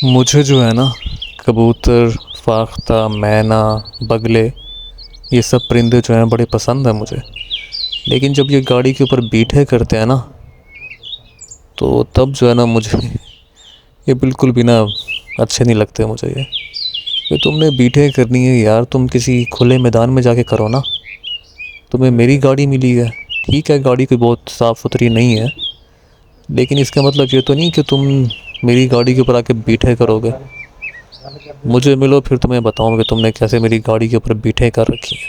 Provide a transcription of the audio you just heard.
मुझे जो है ना, कबूतर, फाख्ता, मैना, बगले, ये सब परिंदे जो हैं बड़े पसंद हैं मुझे। लेकिन जब ये गाड़ी के ऊपर बीठे करते हैं ना, तो तब जो है ना मुझे ये बिल्कुल भी ना अच्छे नहीं लगते मुझे ये तुमने बीठे करनी है यार, तुम किसी खुले मैदान में जाके करो ना। तुम्हें मेरी गाड़ी मिली है, ठीक है गाड़ी कोई बहुत साफ़ सुथरी नहीं है, लेकिन इसका मतलब ये तो नहीं कि तुम मेरी गाड़ी के ऊपर आके बीठे करोगे। मुझे मिलो फिर तुम्हें बताऊँ कि तुमने कैसे मेरी गाड़ी के ऊपर बीठे कर रखी है।